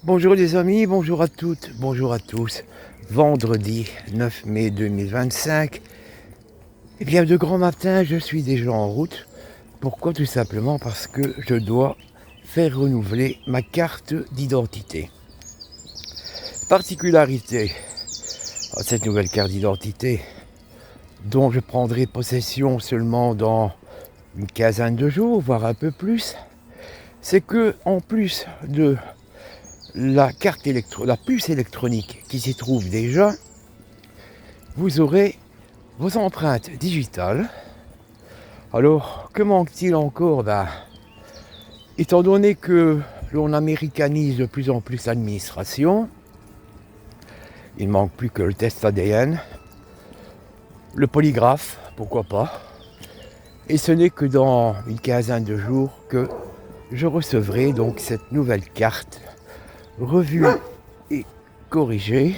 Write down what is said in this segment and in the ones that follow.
Bonjour les amis, bonjour à toutes, bonjour à tous. Vendredi 9 mai 2025. Eh bien de grand matin, je suis déjà en route. Pourquoi? Tout simplement parce que je dois faire renouveler ma carte d'identité. Particularité à cette nouvelle carte d'identité, dont je prendrai possession seulement dans une quinzaine de jours, voire un peu plus, c'est que en plus de la puce électronique qui s'y trouve déjà, vous aurez vos empreintes digitales. Alors, que manque-t-il encore? Étant donné que l'on américanise de plus en plus l'administration, il ne manque plus que le test ADN, le polygraphe, pourquoi pas. Et ce n'est que dans une quinzaine de jours que je recevrai donc cette nouvelle carte revue et corrigée.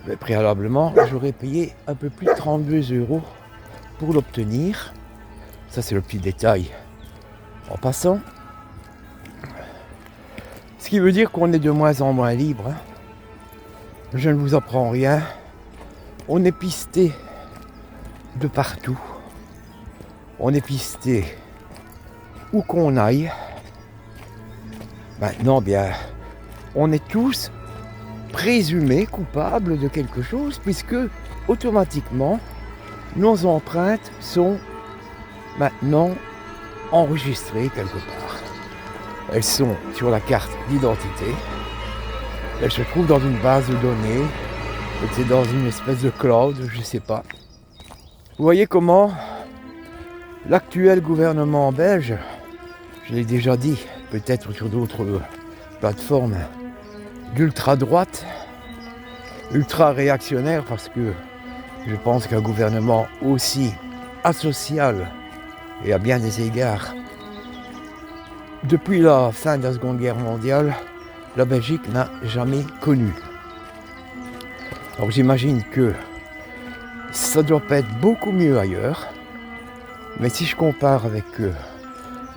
Mais préalablement, j'aurais payé un peu plus de 32 € pour l'obtenir. Ça, c'est le petit détail en passant. Ce qui veut dire qu'on est de moins en moins libre. Je ne vous apprends rien. On est pisté de partout. On est pisté où qu'on aille. Maintenant, on est tous présumés coupables de quelque chose, puisque automatiquement nos empreintes sont maintenant enregistrées quelque part. Elles sont sur la carte d'identité. Elles se trouvent dans une base de données. C'est dans une espèce de cloud, je ne sais pas. Vous voyez comment l'actuel gouvernement belge, je l'ai déjà dit, peut-être sur d'autres plateformes, d'ultra-droite, ultra-réactionnaire, parce que je pense qu'un gouvernement aussi asocial et à bien des égards, depuis la fin de la Seconde Guerre mondiale, la Belgique n'a jamais connu. Alors j'imagine que ça doit pas être beaucoup mieux ailleurs, mais si je compare avec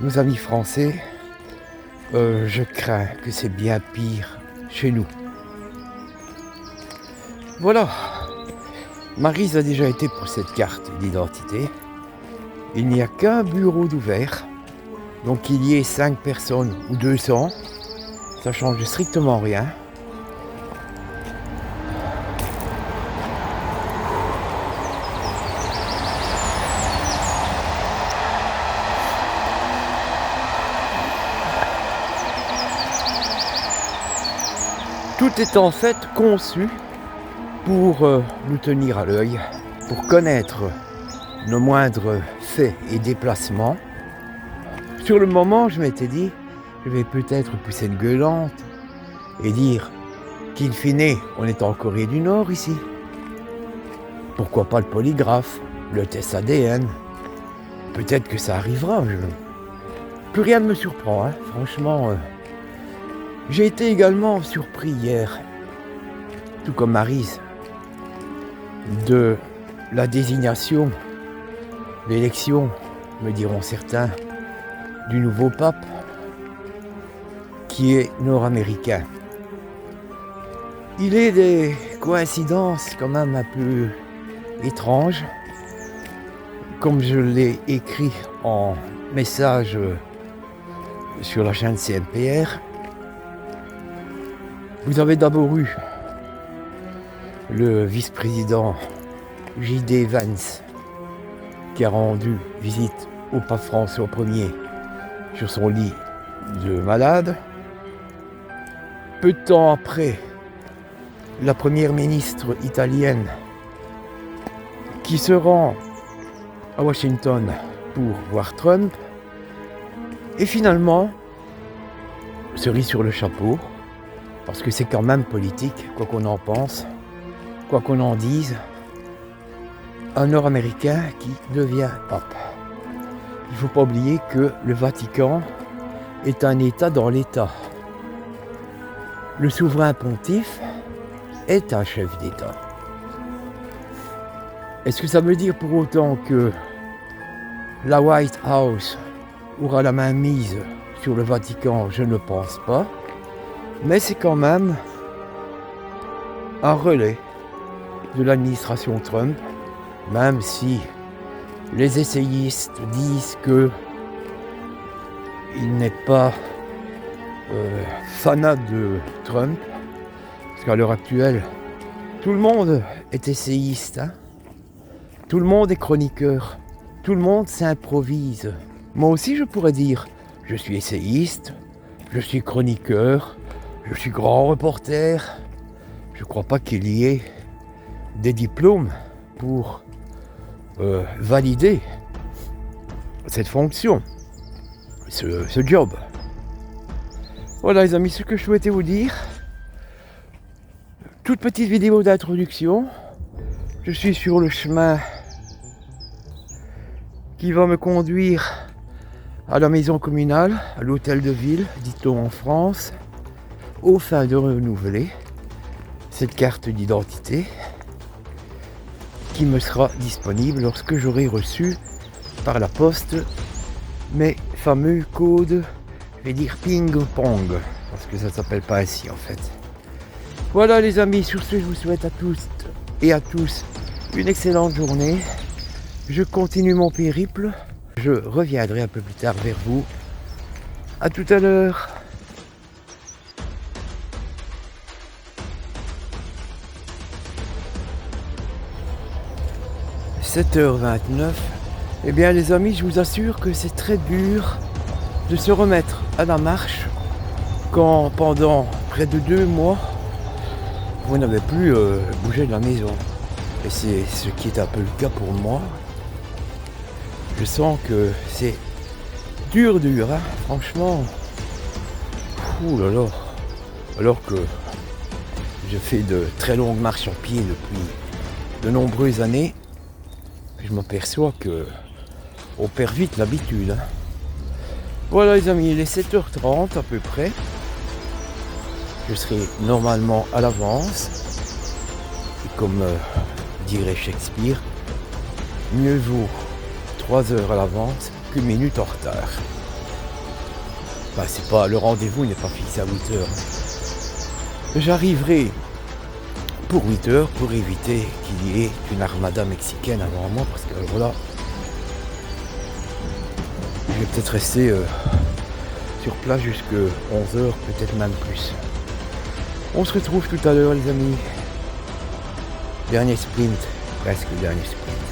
nos amis français, je crains que c'est bien pire chez nous. Voilà, Maryse a déjà été pour cette carte d'identité. Il n'y a qu'un bureau d'ouvert, donc qu'il y ait 5 personnes ou 200, ça change strictement rien. Tout est en fait conçu pour nous tenir à l'œil, pour connaître nos moindres faits et déplacements. Sur le moment, je m'étais dit, je vais peut-être pousser une gueulante et dire qu'in fine, on est en Corée du Nord ici. Pourquoi pas le polygraphe, le test ADN? Peut-être que ça arrivera. Plus rien ne me surprend, hein. Franchement. J'ai été également surpris hier, tout comme Maryse, de la désignation, l'élection, me diront certains, du nouveau pape, qui est nord-américain. Il est des coïncidences quand même un peu étranges, comme je l'ai écrit en message sur la chaîne CMPR. Vous avez d'abord eu le vice-président J.D. Vance qui a rendu visite au pape François Ier sur son lit de malade. Peu de temps après, la première ministre italienne qui se rend à Washington pour voir Trump. Et finalement, cerise sur le chapeau, parce que c'est quand même politique, quoi qu'on en pense, quoi qu'on en dise, un Nord-Américain qui devient pape. Il ne faut pas oublier que le Vatican est un État dans l'État. Le souverain pontife est un chef d'État. Est-ce que ça veut dire pour autant que la White House aura la main mise sur le Vatican, je ne pense pas. Mais c'est quand même un relais de l'administration Trump, même si les essayistes disent que il n'est pas fanat de Trump, parce qu'à l'heure actuelle, tout le monde est essayiste, hein. Tout le monde est chroniqueur, tout le monde s'improvise. Moi aussi je pourrais dire, je suis essayiste, je suis chroniqueur, je suis grand reporter. Je ne crois pas qu'il y ait des diplômes pour valider cette fonction, ce job. Voilà les amis, ce que je souhaitais vous dire. Toute petite vidéo d'introduction. Je suis sur le chemin qui va me conduire à la maison communale, à l'hôtel de ville, dit-on en France, au fin de renouveler cette carte d'identité qui me sera disponible lorsque j'aurai reçu par la poste mes fameux codes, je vais dire ping-pong, parce que ça ne s'appelle pas ainsi en fait. Voilà les amis, sur ce je vous souhaite à tous et à tous une excellente journée. Je continue mon périple, je reviendrai un peu plus tard vers vous. À tout à l'heure. « 7h29 ». Eh bien les amis, je vous assure que c'est très dur de se remettre à la marche quand pendant près de 2 mois, vous n'avez plus bougé de la maison. Et c'est ce qui est un peu le cas pour moi. Je sens que c'est dur, hein, franchement. Ouh là là. Alors que je fais de très longues marches en pied depuis de nombreuses années, je m'aperçois que on perd vite l'habitude. Hein. Voilà les amis, il est 7h30 à peu près. Je serai normalement à l'avance. Et comme dirait Shakespeare, mieux vaut 3 heures à l'avance qu'une minute en retard. Bah, c'est pas, le rendez-vous n'est pas fixé à 8 heures. J'arriverai pour 8 heures pour éviter qu'il y ait une armada mexicaine avant moi, parce que voilà, je vais peut-être rester sur place jusqu'à 11 heures, peut-être même plus. On se retrouve tout à l'heure les amis. Dernier sprint, presque le dernier sprint.